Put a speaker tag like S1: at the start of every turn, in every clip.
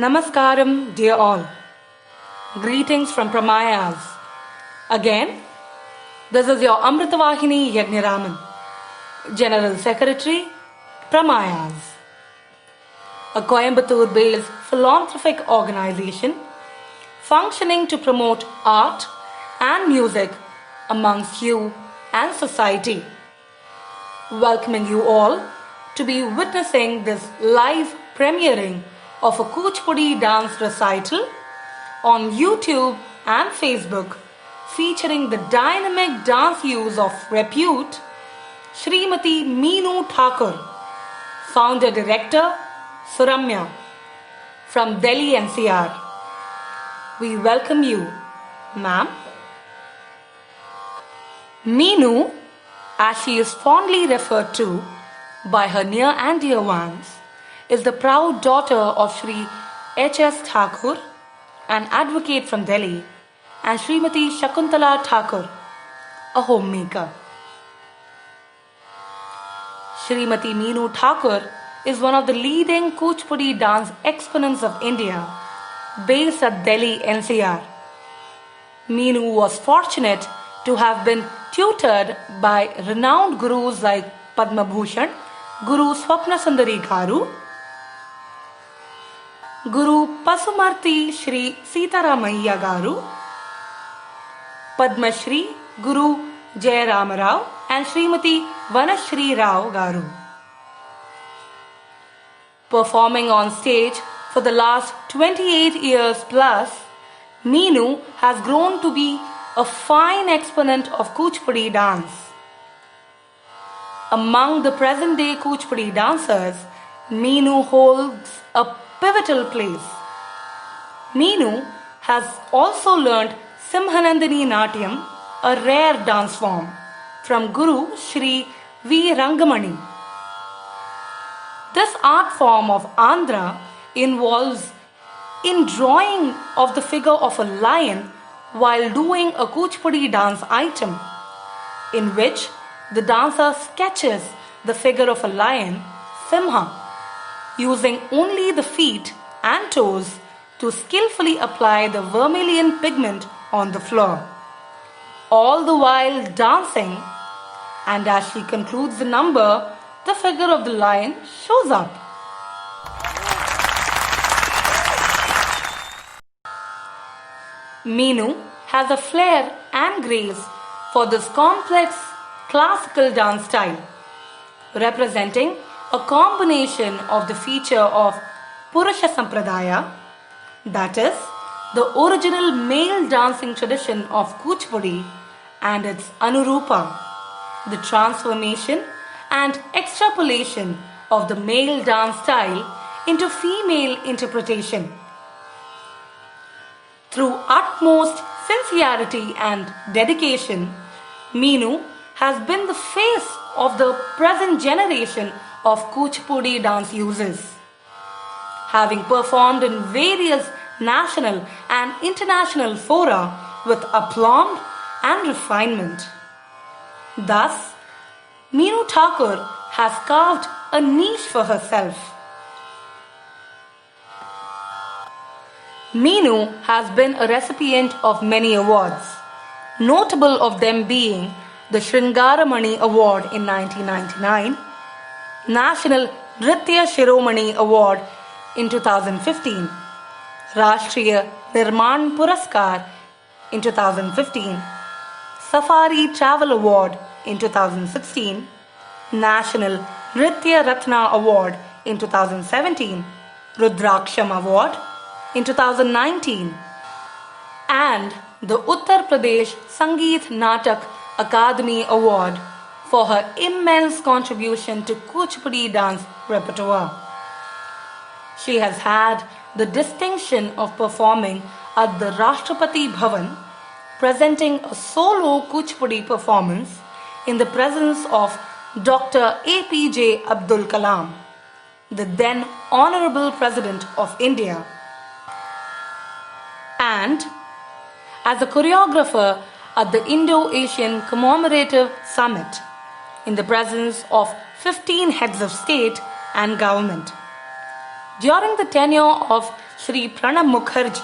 S1: Namaskaram, dear all. Greetings from Pramayas. Again, this is your Amritavahini Yagniraman, General Secretary, Pramayas, a Coimbatore-based philanthropic organization functioning to promote art and music amongst you and society. Welcoming you all to be witnessing this live premiering of a Kuchipudi dance recital on YouTube and Facebook featuring the dynamic dance use of repute Srimati Meenu Thakur, founder director Suramya from Delhi NCR. We welcome you, ma'am. Meenu, as she is fondly referred to by her near and dear ones, is the proud daughter of Shri H.S. Thakur, an advocate from Delhi, and Srimati Shakuntala Thakur, a homemaker. Srimati Meenu Thakur is one of the leading Kuchipudi dance exponents of India, based at Delhi NCR. Meenu was fortunate to have been tutored by renowned gurus like Padma Bhushan, Guru Swapna Sundari Garu, Guru Pasumarti Shri Sitaramaiya Garu, Padma Shri Guru Jayarama Rao and Srimati Vanashri Rao Garu. Performing on stage for the last 28 years plus, Meenu has grown to be a fine exponent of Kuchipudi dance. Among the present-day Kuchipudi dancers, Meenu holds a pivotal place. Meenu has also learnt Simhanandini Natyam, a rare dance form, from Guru Shri V. Rangamani. This art form of Andhra involves in drawing of the figure of a lion while doing a Kuchipudi dance item, in which the dancer sketches the figure of a lion, Simha, using only the feet and toes to skillfully apply the vermilion pigment on the floor, all the while dancing, and as she concludes the number, the figure of the lion shows up. Meenu has a flair and grace for this complex classical dance style, representing a combination of the feature of Purusha Sampradaya, that is, the original male dancing tradition of Kuchipudi, and its Anurupa, the transformation and extrapolation of the male dance style into female interpretation. Through utmost sincerity and dedication, Meenu has been the face of the present generation of Kuchipudi dance users, having performed in various national and international fora with aplomb and refinement. Thus, Meenu Thakur has carved a niche for herself. Meenu has been a recipient of many awards, notable of them being the Shringaramani Award in 1999, National Nritya Shiromani Award in 2015, Rashtriya Nirman Puraskar in 2015, Safari Travel Award in 2016, National Nritya Ratna Award in 2017, Rudraksham Award in 2019, and the Uttar Pradesh Sangeet Natak Akademi Award for her immense contribution to Kuchipudi dance repertoire. She has had the distinction of performing at the Rashtrapati Bhavan, presenting a solo Kuchipudi performance in the presence of Dr. APJ Abdul Kalam, the then Honorable President of India, and as a choreographer at the Indo-Asian Commemorative Summit in the presence of 15 heads of state and government. During the tenure of Sri Pranab Mukherjee.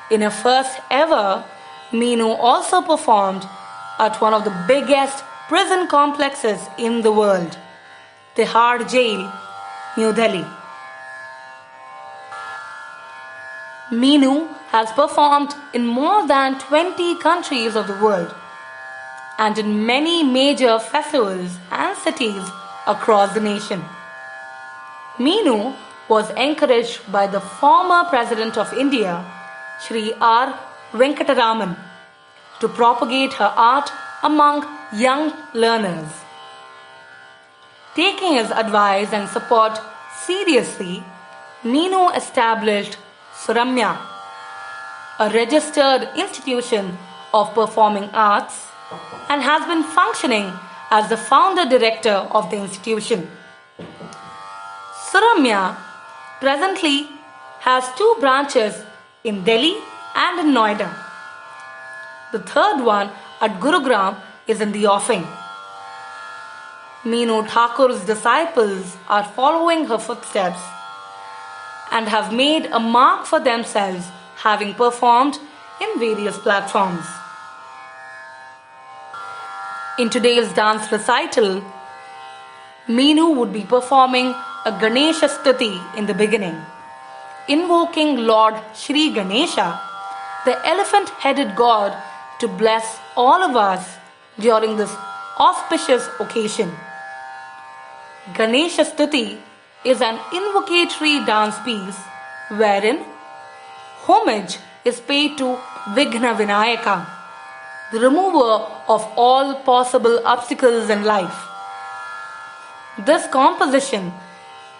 S1: In her first ever, Meenu also performed at one of the biggest prison complexes in the world, Tihar Jail, New Delhi. Meenu has performed in more than 20 countries of the world and in many major festivals and cities across the nation. Meenu was encouraged by the former President of India, Sri R. Venkataraman, to propagate her art among young learners. Taking his advice and support seriously, Meenu established Suramya, a registered institution of performing arts, and has been functioning as the founder director of the institution. Suramya presently has 2 branches in Delhi and in Noida. The third one at Gurugram is in the offing. Meenu Thakur's disciples are following her footsteps and have made a mark for themselves, having performed in various platforms. In today's dance recital, Meenu would be performing a Ganesha Stuti in the beginning, invoking Lord Shri Ganesha, the elephant-headed god, to bless all of us during this auspicious occasion. Ganesha Stuti is an invocatory dance piece wherein homage is paid to Vighna Vinayaka, the remover of all possible obstacles in life. This composition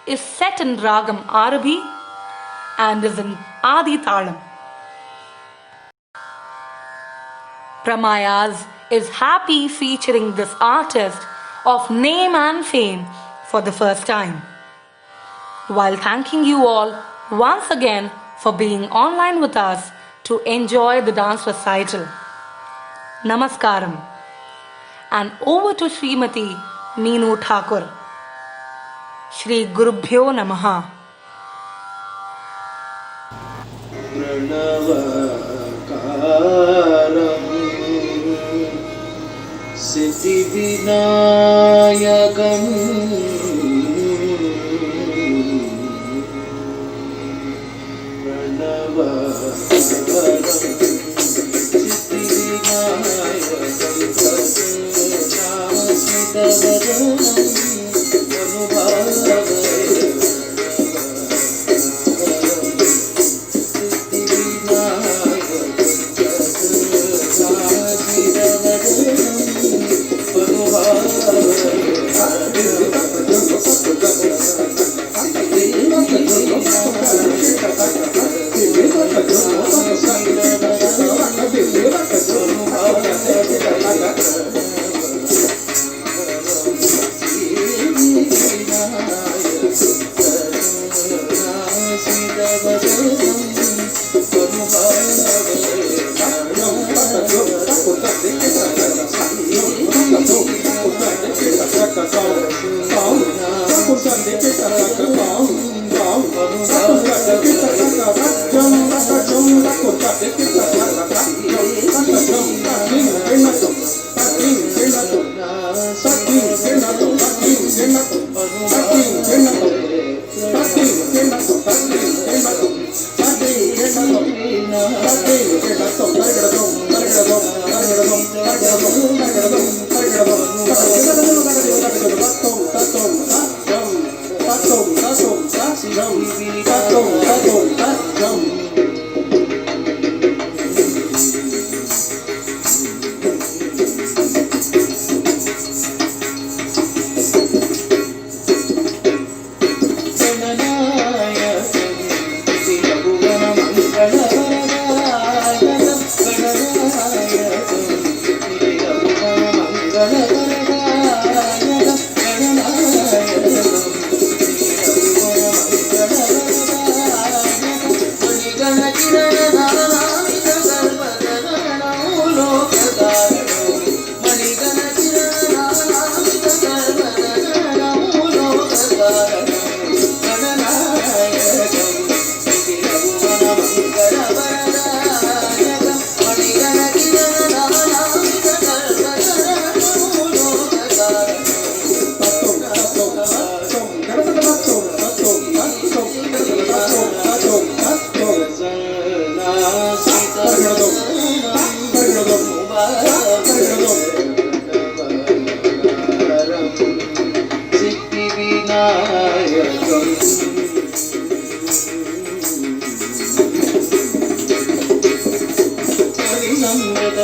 S1: is set in Ragam Arabhi and is in Adi Talam. Pramayas is happy featuring this artist of name and fame for the first time. While thanking you all once again for being online with us to enjoy the dance recital. Namaskaram. And over to Srimati Meenu Thakur. Shri Gurubhyo Namaha.
S2: Siddhivinayakam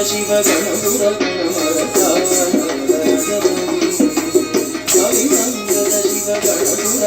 S2: Shiva Ganapura ಕವಿವಂಗದ Shiva Ganapura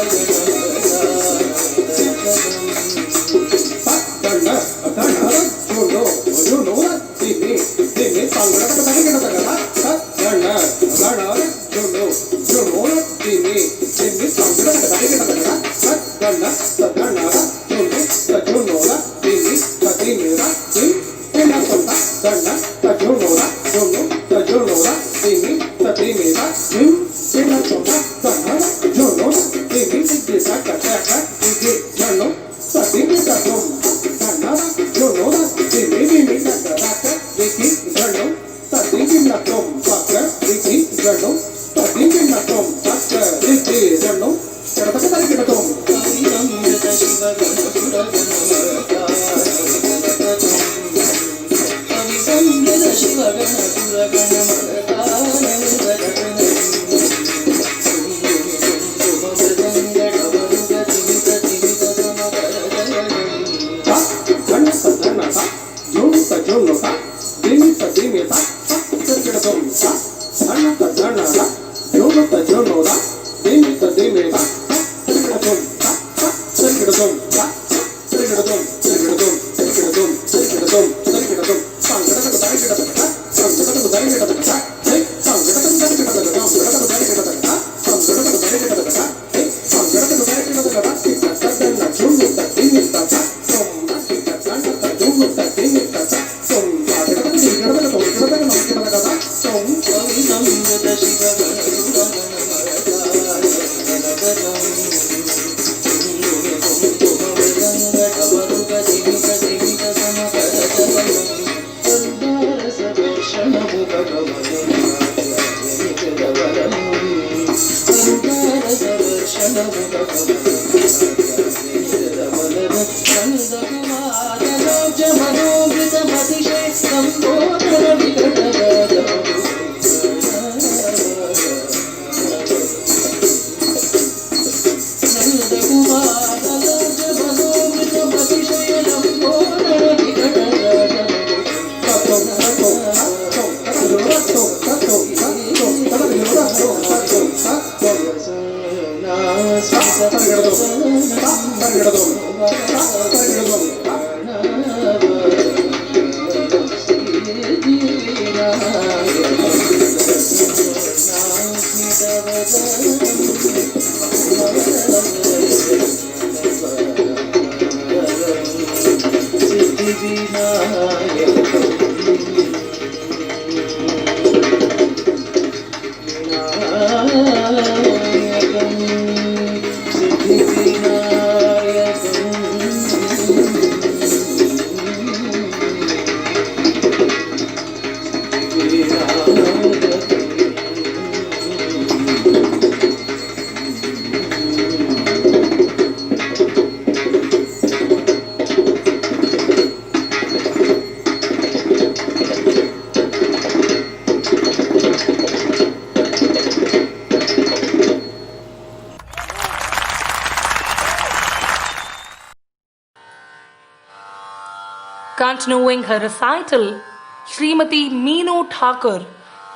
S1: Continuing her recital, Srimati Meenu Thakur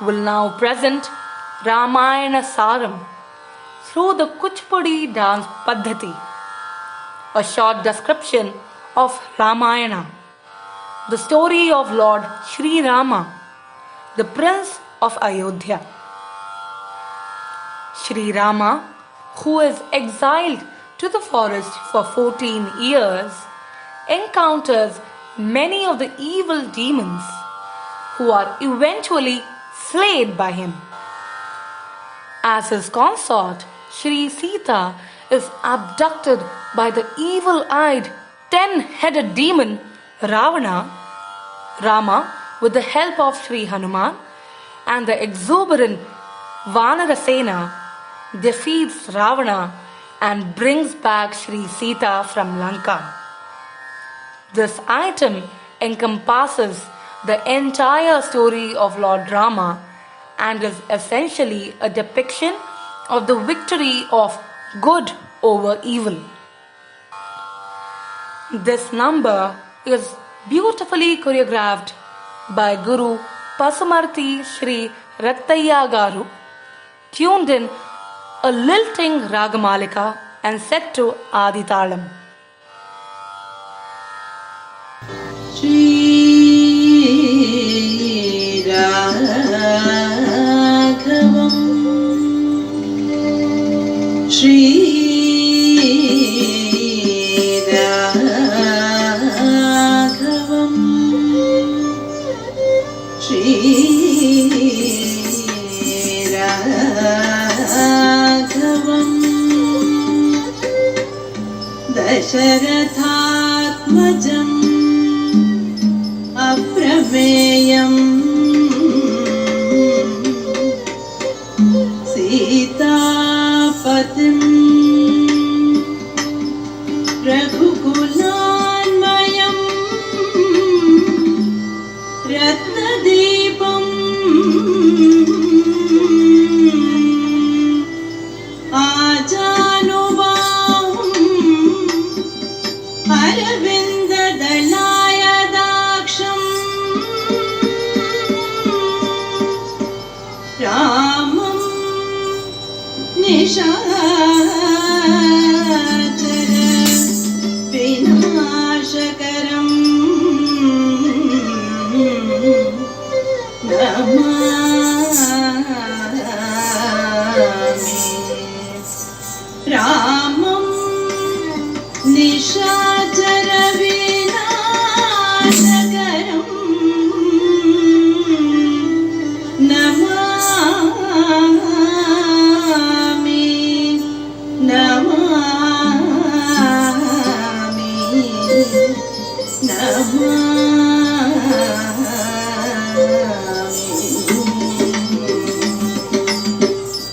S1: will now present Ramayana Saram through the Kuchipudi dance Paddhati, a short description of Ramayana, the story of Lord Sri Rama, the Prince of Ayodhya. Sri Rama, who is exiled to the forest for 14 years, encounters many of the evil demons who are eventually slayed by him. As his consort, Sri Sita is abducted by the evil-eyed 10-headed demon Ravana. Rama, with the help of Sri Hanuman and the exuberant Vanarasena, defeats Ravana and brings back Sri Sita from Lanka. This item encompasses the entire story of Lord Rama and is essentially a depiction of the victory of good over evil. This number is beautifully choreographed by Guru Pasumarthi Sri Rattaya Garu, tuned in a lilting Ragamalika and set to Adi Talam.
S3: Shri Raghavam Shri Raghavam Shri Raghavam Dasharathatmajam अप्रमेयं सीतापतिं रघुकुलान्वयं रत्नदीपम् आजानुबाहुं अरविन्ददलाय रामं निशाचर विनाशकरं नमामि रामं निशाचर विनाशकरं Namami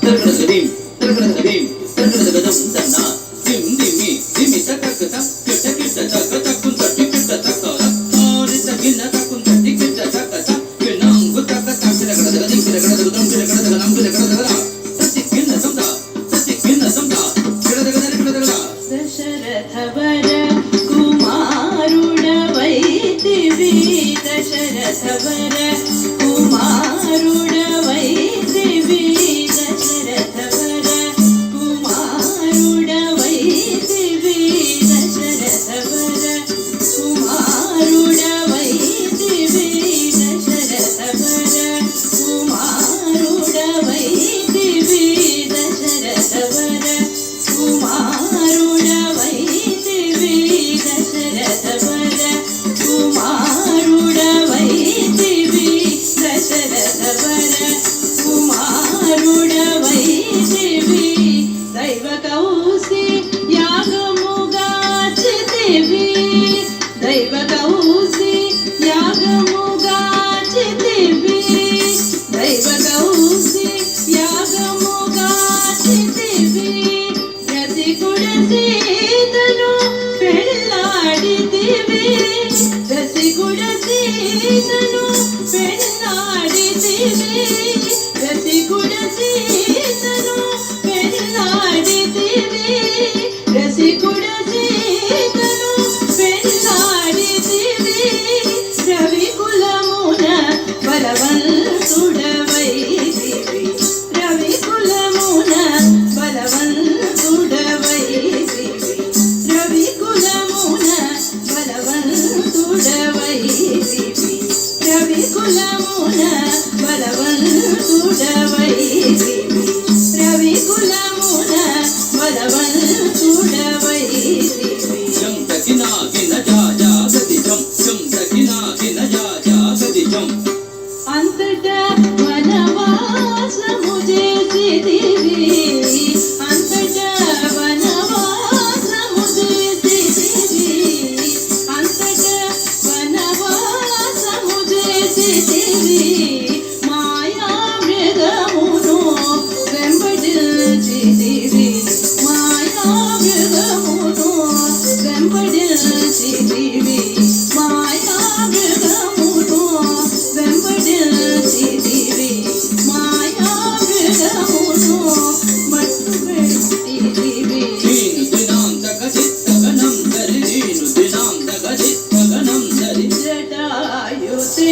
S2: Tarkadadim, tarkadadim, tarkadagam tanna, dim dimi, dimi takakata, kita kita takata kun tati kita takara, ori sakina takun tati kita takata, kinang gutakata, kidakadagadim, kidakadagadam, kidakadagadam, kidakadagada, tati kinna samda, kidakadagada.
S3: Dasharath वर कुमारुड वैदिवी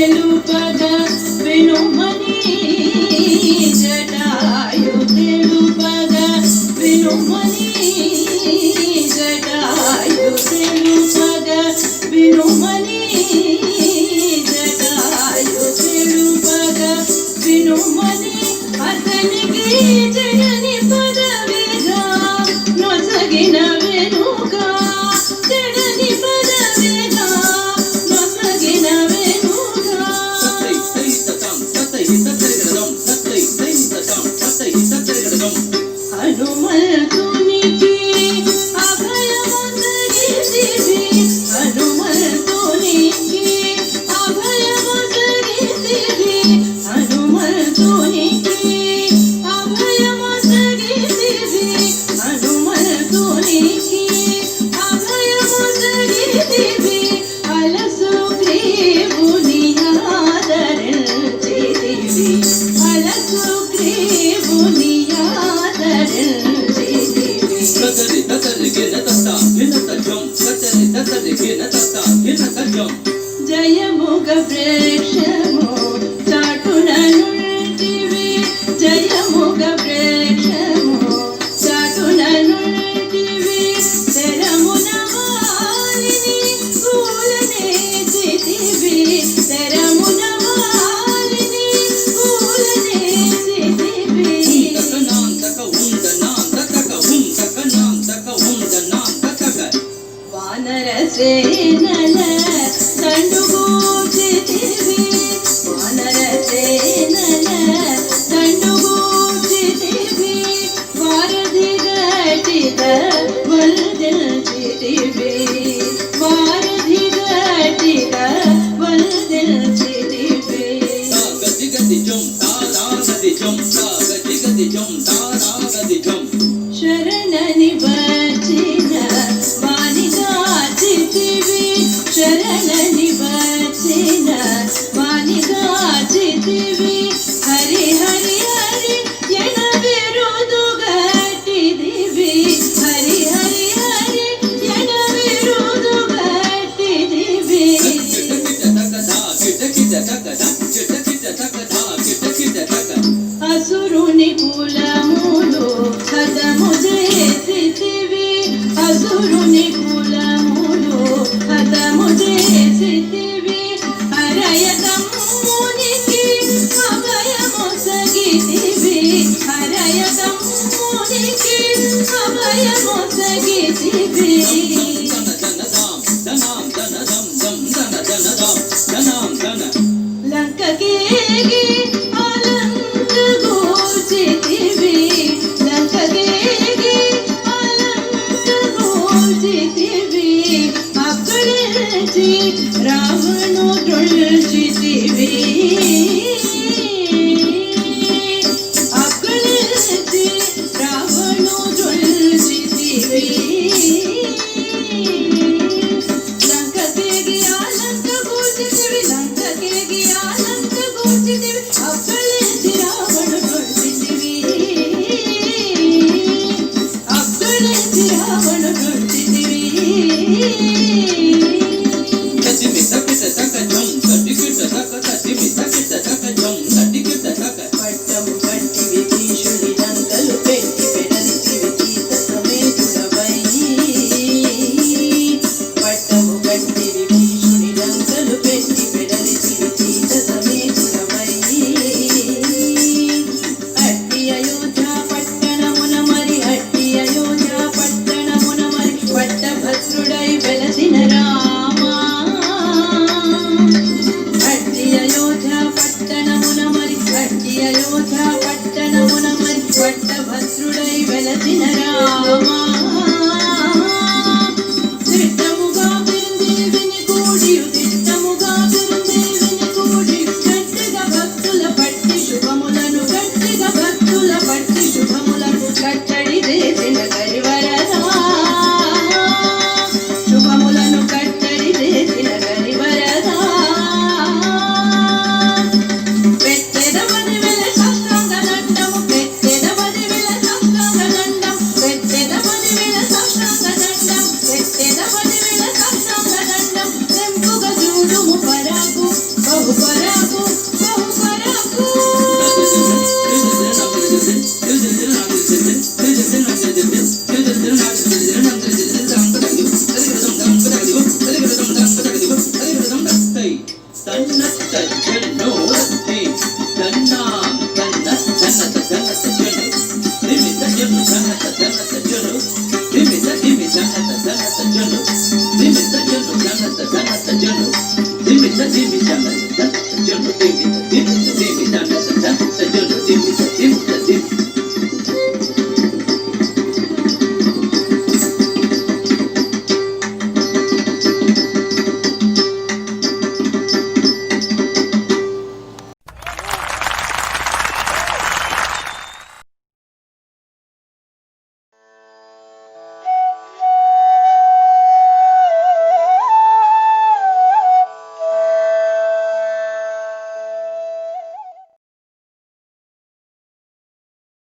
S3: తెలుపగ వినుమని జటాయు తెలుపగ వినుమని జటాయు తెలుపగ వినుమని జటాయు తెలుపగ వినుమని అతనికి జగని పదవిగా నొసగిన వెనుక జగని పదవిగా నొసగిన వెనుక
S2: సత్తై సైతతం సత్తై సత్తరిగడదం సత్తై సైతతం సత్తై సత్తరిగడదం
S3: హనుమంతునికి అభయమొసగితివి హనుమంతునికి అభయమొసగితివి హనుమంతునికి అభయమొసగితివి హనుమంతునికి అభయమొసగితివి అలసు గ్రీవుని ఆదరించితివి అలసు గ్రీవుని ఆదరించితివి
S2: కతరి కతరి గినతత గినతజం కతరి కతరి గినతత గినతజం
S3: జయముగ ప్రేక్షము చాటున నుంటివి జయముగ ప్రేక్షము చాటున నుంటివి తెరమున వాలిని కూలనే చితివి తెరమున వాలిని కూలనే చితివి
S2: ఉందకనాంతక ఉందనాంతక ఉందకనాంతక ఉందనాంతక
S3: వానర సేనల దండుగూచితివి వానర సేనల దండుగూచితివి వారధి గట్టిగ వల్దిల్చితివి వారధి గట్టిగ వల్దిల్చితివి
S2: గది గది జం తారా గది జం తా గది గది జం తారా గది జం
S3: శరణని వచ్చిన వానిగాచితివి శరణని వచ్చిన వానిగాచితివి హరి హరి హరి ఎన విరుదు గట్టిదివి హరి హరి హరి ఎన విరుదు గట్టిదివి అసురుని కులములు హతము చేసితివి అసురుని కులములు హతము చేసితివి హరయతమ్మునికి అభయమొసగితివి హరయతమ్మునికి అభయమొసగితివి లంకకేగి అలంకగోచితివి లంకకేగి అలంకగోచితివి అక్కడిచి రావణు దృల్చితివి